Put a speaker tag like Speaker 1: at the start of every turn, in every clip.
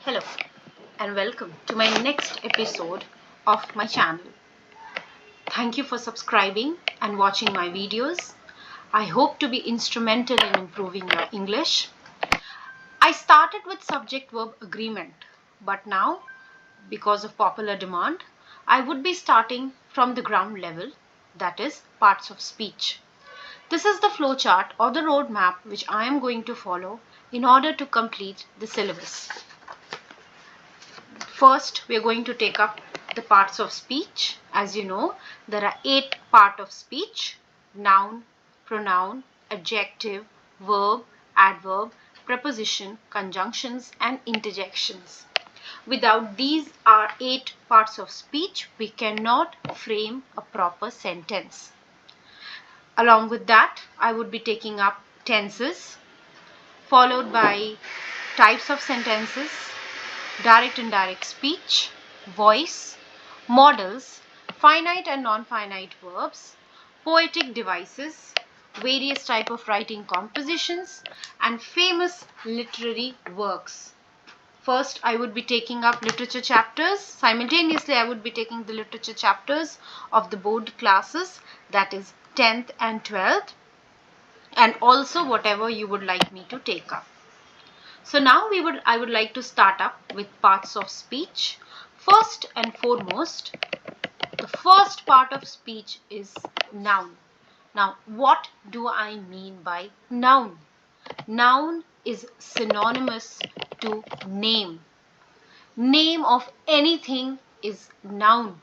Speaker 1: Hello and welcome to my next episode of my channel. Thank you for subscribing and watching my videos. I hope to be instrumental in improving your English. I started with subject-verb agreement, but now, because of popular demand, I would be starting from the ground level, that is, parts of speech. This is the flowchart or the roadmap which I am going to follow in order to complete the syllabus. First, we are going to take up the parts of speech. As you know, there are 8 parts of speech: noun, pronoun, adjective, verb, adverb, preposition, conjunctions, and interjections. Without these 8 parts of speech, we cannot frame a proper sentence. Along with that, I would be taking up tenses, followed by types of sentences, direct and indirect speech, voice, modals, finite and non-finite verbs, poetic devices, various type of writing compositions, and famous literary works. First, I would be taking up literature chapters. Simultaneously, I would be taking the literature chapters of the board classes, that is 10th and 12th, and also whatever you would like me to take up. So now I would like to start up with parts of speech. First and foremost, the first part of speech is noun. Now, what do I mean by noun? Noun is synonymous to name. Name of anything is noun.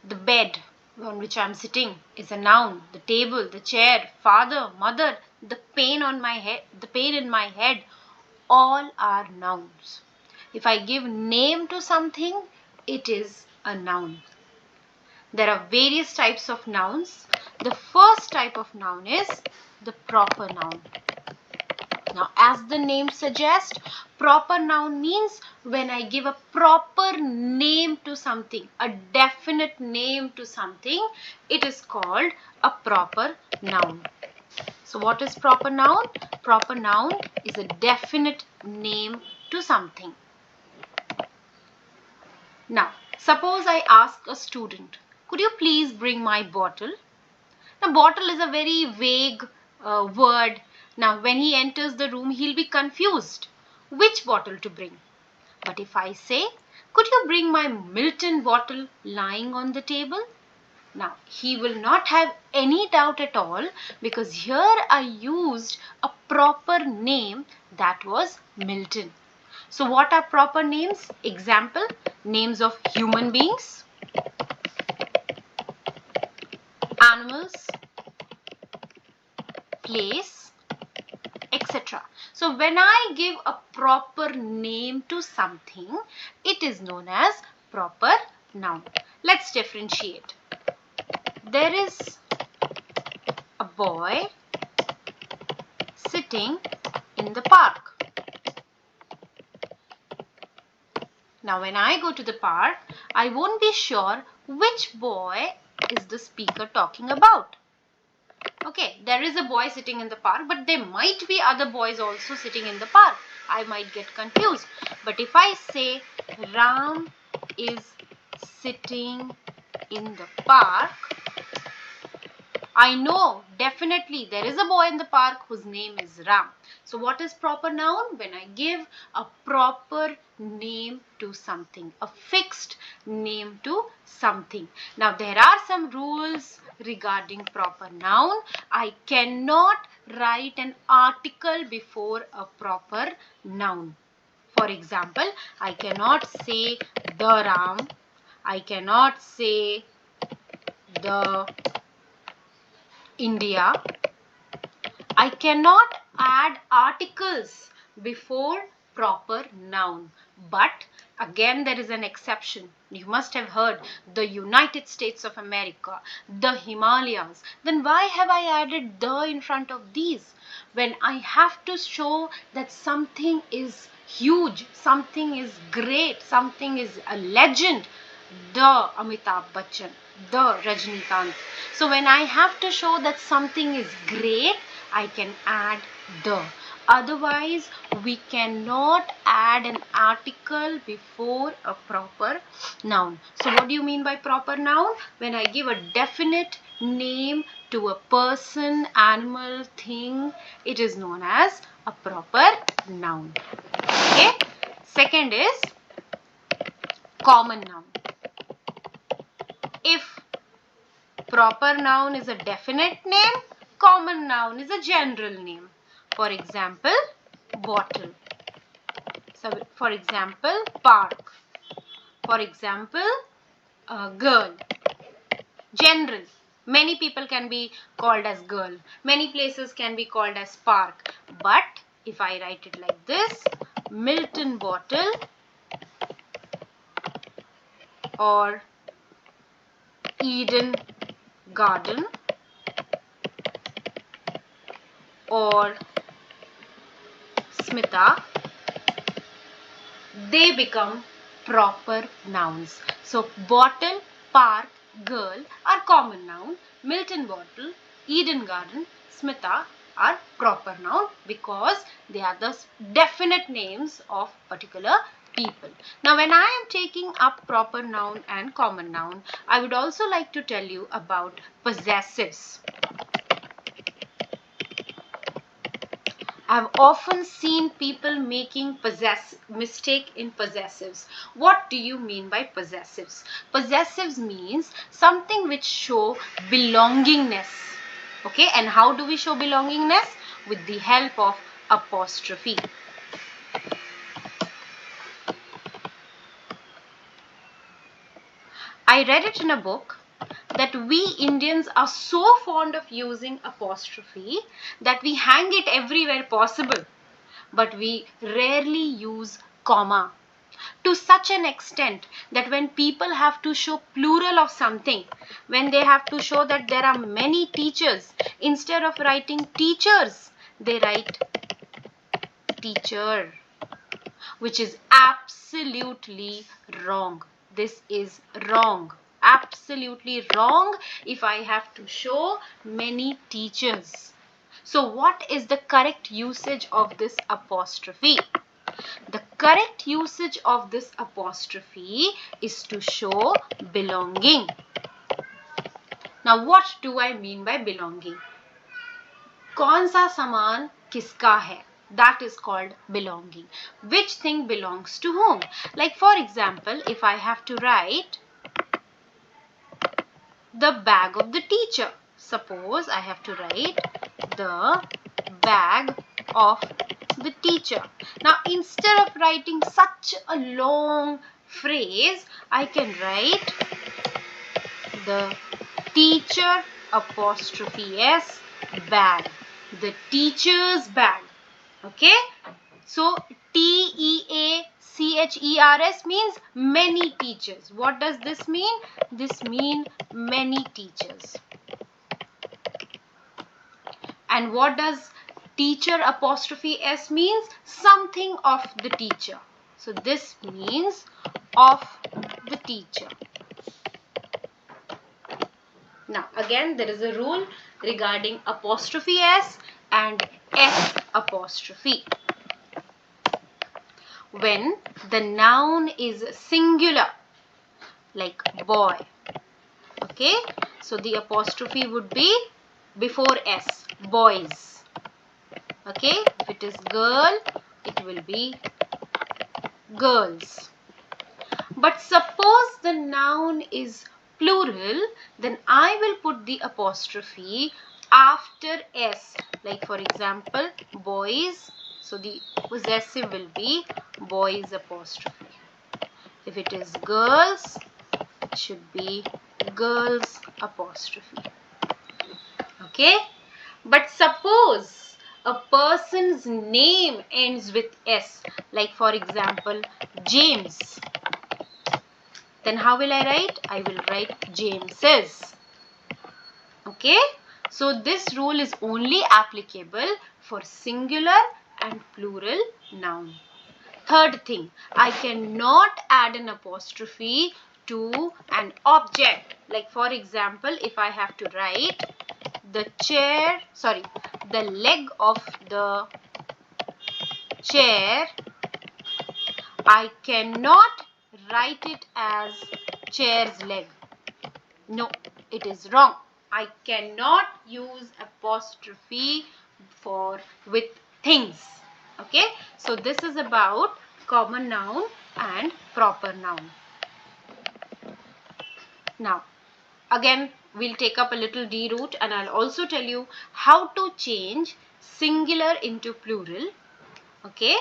Speaker 1: The bed on which I am sitting is a noun. The table, the chair, father, mother, the pain on my head, the pain in my head, all are nouns. If I give name to something, it is a noun. There are various types of nouns. The first type of noun is the proper noun. Now, as the name suggests, proper noun means when I give a proper name to something, a definite name to something, it is called a proper noun. So what is proper noun? Proper noun is a definite name to something. Now, suppose I ask a student, could you please bring my bottle? Now, bottle is a very vague word. Now, when he enters the room, he'll be confused which bottle to bring. But if I say, could you bring my Milton bottle lying on the table? Now, he will not have any doubt at all, because here I used a proper name, that was Milton. So what are proper names? Example, names of human beings, animals, place, etc. So when I give a proper name to something, it is known as proper noun. Let's differentiate. There is a boy sitting in the park. Now when I go to the park, I won't be sure which boy is the speaker talking about. Okay, there is a boy sitting in the park, but there might be other boys also sitting in the park. I might get confused. But if I say Ram is sitting in the park, I know definitely there is a boy in the park whose name is Ram. So what is proper noun? When I give a proper name to something, a fixed name to something. Now there are some rules regarding proper noun. I cannot write an article before a proper noun. For example, I cannot say the Ram. I cannot say the India. I cannot add articles before proper noun. But again, there is an exception. You must have heard the United States of America, the Himalayas. Then why have I added the in front of these? When I have to show that something is huge, something is great, something is a legend, the Amitabh Bachchan, the Rajnikant. So when I have to show that something is great, I can add the. Otherwise, we cannot add an article before a proper noun. So what do you mean by proper noun? When I give a definite name to a person, animal, thing, it is known as a proper noun. Okay. Second is common noun. If proper noun is a definite name, common noun is a general name. For example, bottle. So, for example, park. For example, girl. General. Many people can be called as girl. Many places can be called as park. But if I write it like this, Milton bottle or Eden garden or Smita, they become proper nouns. So bottle, park, girl are common noun. Milton bottle, Eden garden, Smita are proper noun because they are the definite names of particular people. Now when I am taking up proper noun and common noun, I would also like to tell you about possessives. I've often seen people making mistake in possessives. What do you mean by possessives? Possessives means something which show belongingness. Okay, and how do we show belongingness? With the help of apostrophe. I read it in a book that we Indians are so fond of using apostrophe that we hang it everywhere possible, but we rarely use comma, to such an extent that when people have to show plural of something, when they have to show that there are many teachers, instead of writing teachers, they write teacher, which is absolutely wrong. This is wrong. Absolutely wrong if I have to show many teachers. So what is the correct usage of this apostrophe? The correct usage of this apostrophe is to show belonging. Now what do I mean by belonging? कौन सा सामान किसका है? That is called belonging. Which thing belongs to whom? Like for example, if I have to write the bag of the teacher. Suppose I have to write the bag of the teacher. Now instead of writing such a long phrase, I can write the teacher apostrophe s bag. The teacher's bag. Okay. So TEACHERS means many teachers. What does this mean? This means many teachers. And what does teacher apostrophe s means? Something of the teacher. So this means of the teacher. Now again there is a rule regarding apostrophe s and s apostrophe. When the noun is singular, like boy, okay, so the apostrophe would be before s, boys. Okay, if it is girl, it will be girls. But suppose the noun is plural, then I will put the apostrophe after s, like for example boys. So the possessive will be boys apostrophe. If it is girls, it should be girls apostrophe. Okay, but suppose a person's name ends with s, like for example James, then how will I write? I will write James's. Okay, so this rule is only applicable for singular and plural noun. Third thing, I cannot add an apostrophe to an object. Like for example, if I have to write the leg of the chair. I cannot write it as chair's leg. No, it is wrong. I cannot use apostrophe for with things. Okay, so this is about common noun and proper noun. Now, again, we'll take up a little D-root and I'll also tell you how to change singular into plural, okay,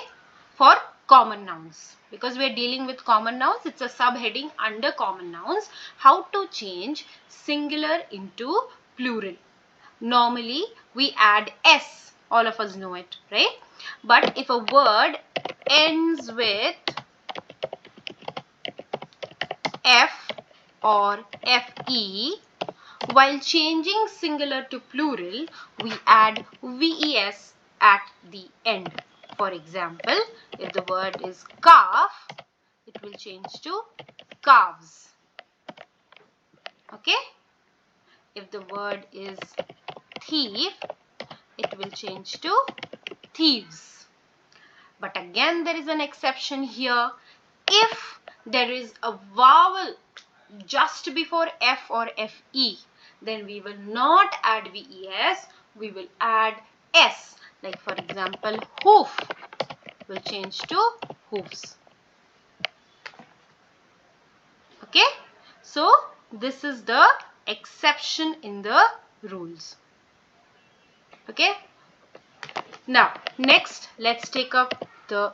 Speaker 1: for common nouns. Because we're dealing with common nouns, it's a subheading under common nouns. How to change singular into plural. Normally, we add S. All of us know it, right? But if a word ends with F or FE, while changing singular to plural, we add VES at the end. For example, if the word is calf, it will change to calves. Okay? If the word is thief, it will change to thieves. But again, there is an exception here. If there is a vowel just before F or FE, then we will not add VES, we will add S. Like for example, hoof will change to hoofs. Okay, so this is the exception in the rules. Okay, now next let's take up the,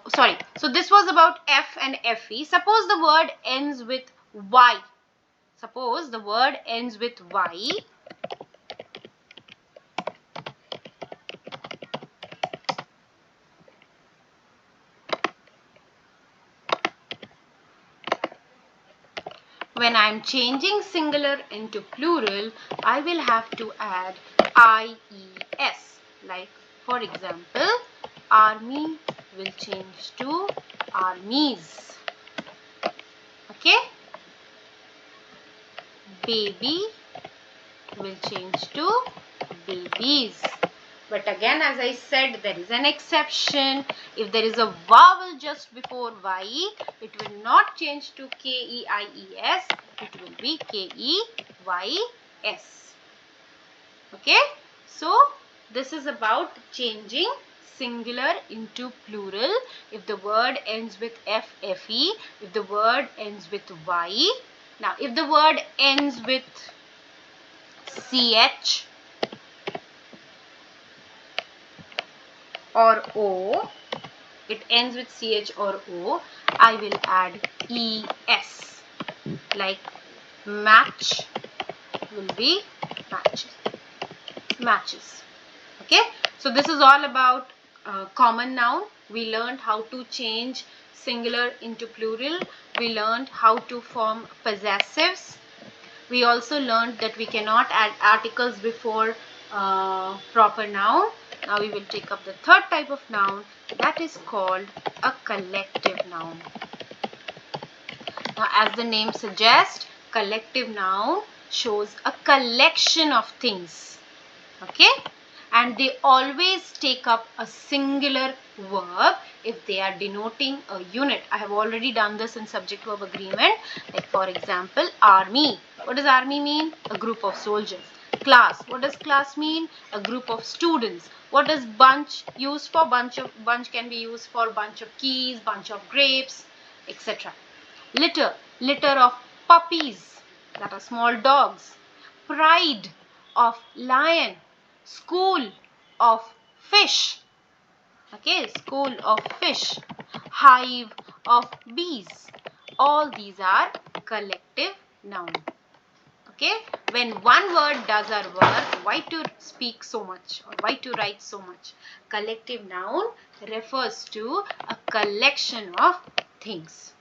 Speaker 1: so this was about F and FE. Suppose the word ends with Y. Suppose the word ends with Y. When I am changing singular into plural, I will have to add IES. Like for example, army will change to armies. Okay? Baby will change to babies. But again, as I said, there is an exception. If there is a vowel just before Y, it will not change to KEIES. It will be KEYS. Okay? So, this is about changing singular into plural. If the word ends with FFE, if the word ends with Y. Now, if the word ends with CH or O, it ends with CH or O, I will add ES. Like match will be matches. Okay, so this is all about common noun. We learned how to change singular into plural. We learned how to form possessives. We also learned that we cannot add articles before proper noun. Now we will take up the third type of noun, that is called a collective noun. Now, as the name suggests, collective noun shows a collection of things. Okay? And they always take up a singular verb if they are denoting a unit. I have already done this in subject-verb agreement. Like for example, army. What does army mean? A group of soldiers. Class. What does class mean? A group of students. What does bunch used for? Bunch can be used for bunch of keys, bunch of grapes, etc. Litter. Litter of puppies, that are small dogs. Pride of lion. School of fish. Okay, school of fish. Hive of bees. All these are collective noun. Okay, when one word does our work, why to speak so much or why to write so much? Collective noun refers to a collection of things.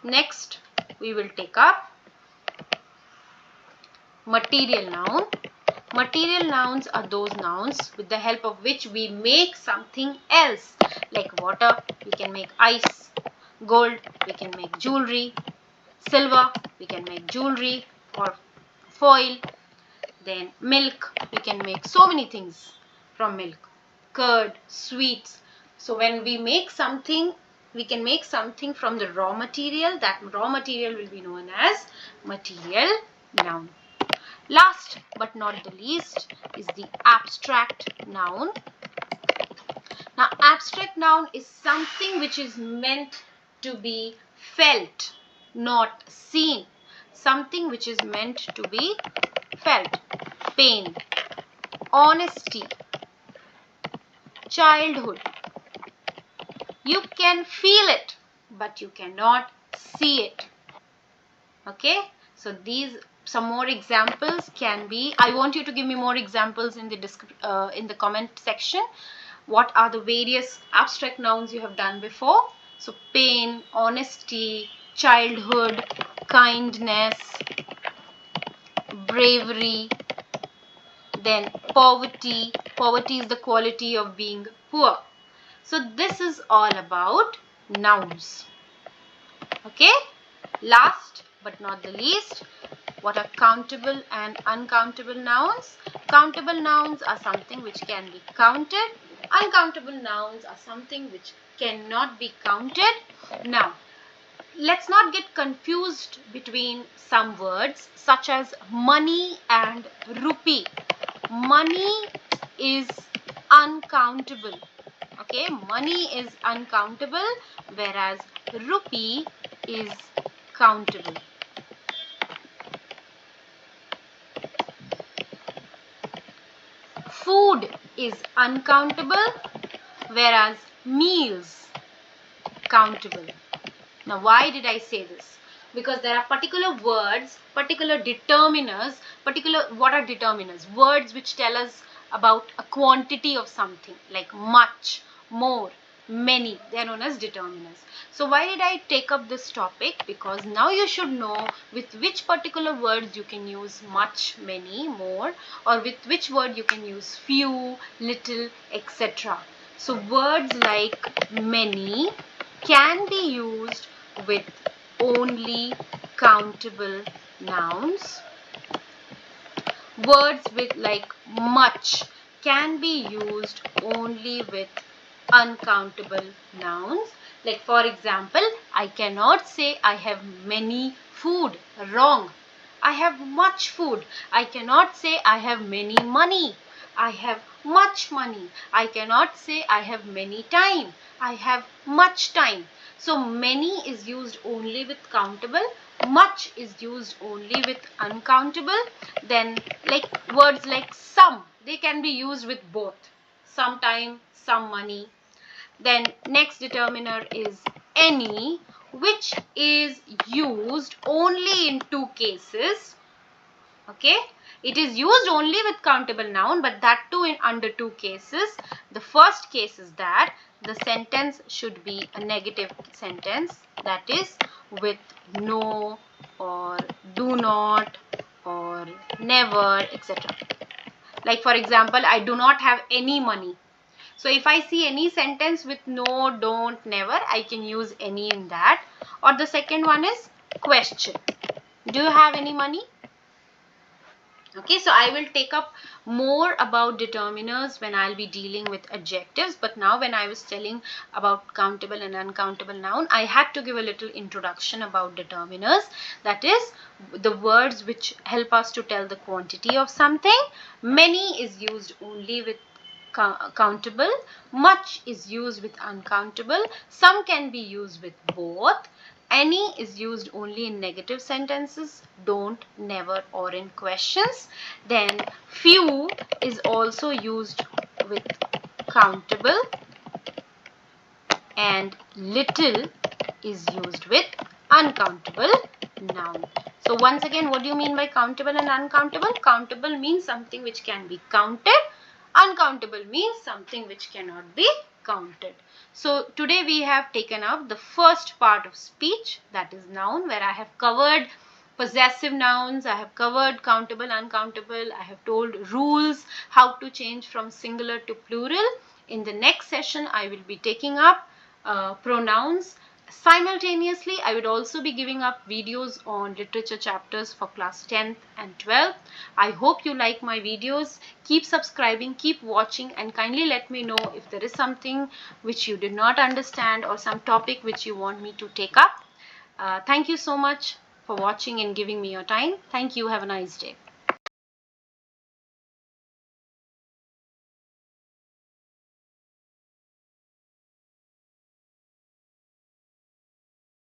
Speaker 1: Next, we will take up material noun. Material nouns are those nouns with the help of which we make something else. Like water, we can make ice. Gold, we can make jewelry. Silver, we can make jewelry or foil. Then milk, we can make so many things from milk. Curd, sweets. So when we make something, we can make something from the raw material. That raw material will be known as material noun. Last but not the least is the abstract noun. Now, abstract noun is something which is meant to be felt, not seen. Something which is meant to be felt. Pain, honesty, childhood. You can feel it, but you cannot see it. Okay, so these some more examples can be. I want you to give me more examples in the comment section. What are the various abstract nouns you have done before? So pain, honesty, childhood, kindness, bravery, then poverty. Poverty is the quality of being poor. So this is all about nouns. Okay, last but not the least, what are countable and uncountable nouns? Countable nouns are something which can be counted. Uncountable nouns are something which cannot be counted. Now, let's not get confused between some words such as money and rupee. Money is uncountable. Okay, money is uncountable, whereas rupee is countable. Food is uncountable, whereas meals countable. Now, why did I say this? Because there are particular words, particular determiners, what are determiners? Words which tell us about a quantity of something, like much, more, many. They are known as determiners. So why did I take up this topic? Because now you should know with which particular words you can use much, many, more, or with which word you can use few, little, etc. So words like many can be used with only countable nouns. Words with like much can be used only with uncountable nouns. Like for example, I cannot say I have many food. Wrong. I have much food. I cannot say I have many money. I have much money. I cannot say I have many time. I have much time. So many is used only with countable. Much is used only with uncountable. Then like words like some, they can be used with both. Some time, some money. Then next determiner is any, which is used only in two cases. Okay, it is used only with countable noun, but that too in under two cases. The first case is that the sentence should be a negative sentence, that is with no or do not or never, etc. Like for example, I do not have any money. So if I see any sentence with no, don't, never, I can use any in that. Or the second one is question. Do you have any money? Okay, so I will take up more about determiners when I'll be dealing with adjectives. But now when I was telling about countable and uncountable noun, I had to give a little introduction about determiners. That is the words which help us to tell the quantity of something. Many is used only with countable. Much is used with uncountable. Some can be used with both. Any is used only in negative sentences, don't, never, or in questions. Then few is also used with countable, and little is used with uncountable noun. So once again, what do you mean by countable and uncountable? Countable means something which can be counted. Uncountable means something which cannot be counted. So today we have taken up the first part of speech, that is noun, where I have covered possessive nouns, I have covered countable, uncountable, I have told rules, how to change from singular to plural. In the next session, I will be taking up pronouns, Simultaneously, I would also be giving up videos on literature chapters for class 10th and 12th. I hope you like my videos. Keep subscribing, keep watching, and kindly let me know if there is something which you did not understand or some topic which you want me to take up. Thank you so much for watching and giving me your time. Thank you. Have a nice day.